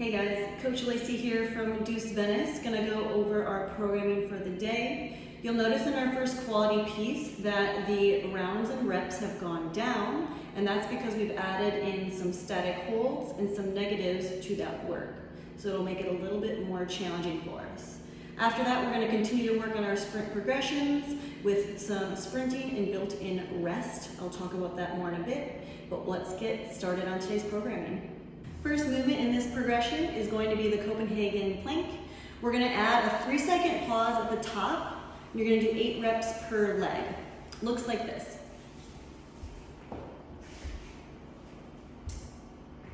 Hey guys, Coach Lacey here from Deuce, Venice. Gonna go over our programming for the day. You'll notice in our first quality piece that the rounds and reps have gone down, and that's because we've added in some static holds and some negatives to that work. So it'll make it a little bit more challenging for us. After that, we're gonna continue to work on our sprint progressions with some sprinting and built-in rest. I'll talk about that more in a bit, but let's get started on today's programming. First movement in this progression is going to be the Copenhagen Plank. We're gonna add a 3-second pause at the top. You're gonna do 8 reps per leg. Looks like this.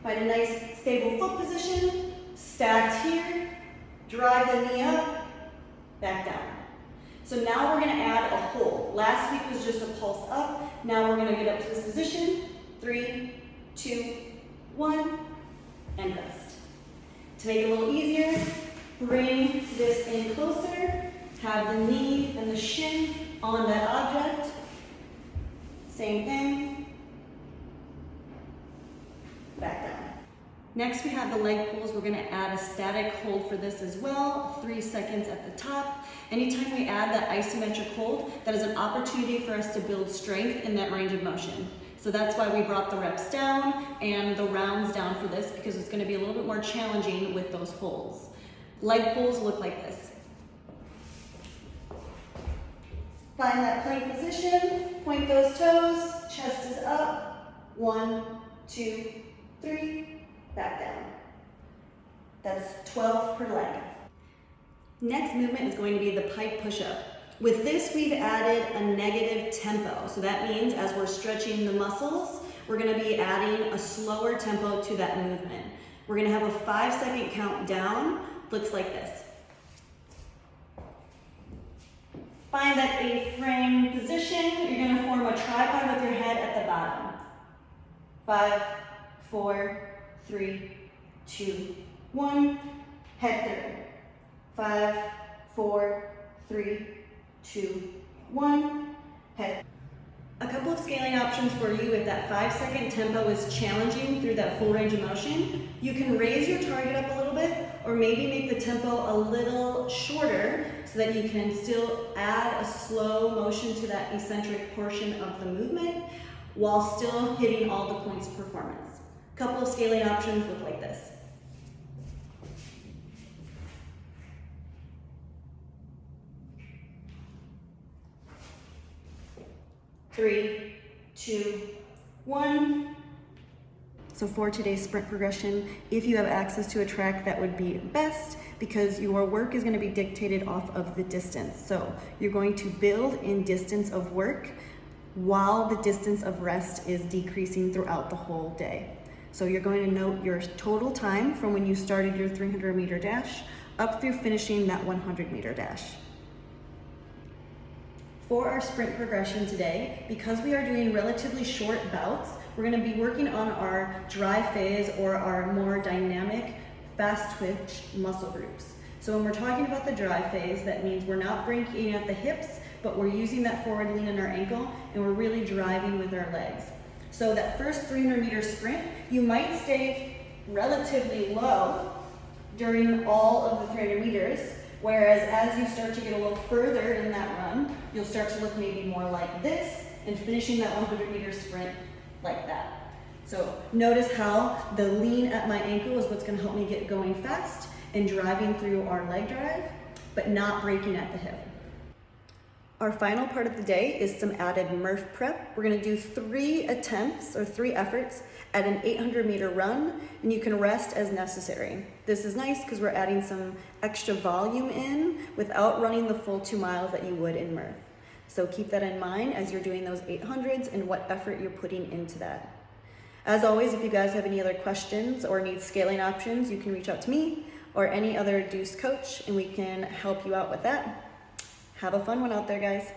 Find a nice stable foot position, stacked here, drive the knee up, back down. So now we're gonna add a hold. Last week was just a pulse up. Now we're gonna get up to this position. 3, 2, 1. And rest. To make it a little easier, bring this in closer, have the knee and the shin on that object. Same thing. Back down. Next we have the leg pulls. We're gonna add a static hold for this as well, 3 seconds at the top. Anytime we add that isometric hold, that is an opportunity for us to build strength in that range of motion. So that's why we brought the reps down and the rounds down for this, because it's going to be a little bit more challenging with those holds. Leg pulls look like this. Find that plank position, point those toes, chest is up. 1, 2, 3, back down. That's 12 per leg. Next movement is going to be the pike push up. With this, we've added a negative tempo. So that means as we're stretching the muscles, we're gonna be adding a slower tempo to that movement. We're gonna have a 5-second count down. Looks like this. Find that A-frame position. You're gonna form a tripod with your head at the bottom. 5, 4, 3, 2, 1. Head through. 5, 4, 3, 2, 1, head. A couple of scaling options for you if that 5-second tempo is challenging through that full range of motion. You can raise your target up a little bit, or maybe make the tempo a little shorter so that you can still add a slow motion to that eccentric portion of the movement while still hitting all the points of performance. A couple of scaling options look like this. 3, 2, 1. So for today's sprint progression, if you have access to a track, that would be best, because your work is going to be dictated off of the distance. So you're going to build in distance of work while the distance of rest is decreasing throughout the whole day. So you're going to note your total time from when you started your 300-meter dash up through finishing that 100-meter dash. For our sprint progression today, because we are doing relatively short bouts, we're going to be working on our dry phase or our more dynamic, fast twitch muscle groups. So when we're talking about the dry phase, that means we're not breaking at the hips, but we're using that forward lean in our ankle, and we're really driving with our legs. So that first 300-meter sprint, you might stay relatively low during all of the 300 meters, whereas as you start to get a little further in that run, you'll start to look maybe more like this and finishing that 100-meter sprint like that. So notice how the lean at my ankle is what's going to help me get going fast and driving through our leg drive, but not breaking at the hip. Our final part of the day is some added Murph Prep. We're going to do 3 attempts or 3 efforts at an 800-meter run, and you can rest as necessary. This is nice because we're adding some extra volume in without running the full 2 miles that you would in Murph. So keep that in mind as you're doing those 800s and what effort you're putting into that. As always, if you guys have any other questions or need scaling options, you can reach out to me or any other Deuce coach, and we can help you out with that. Have a fun one out there, guys.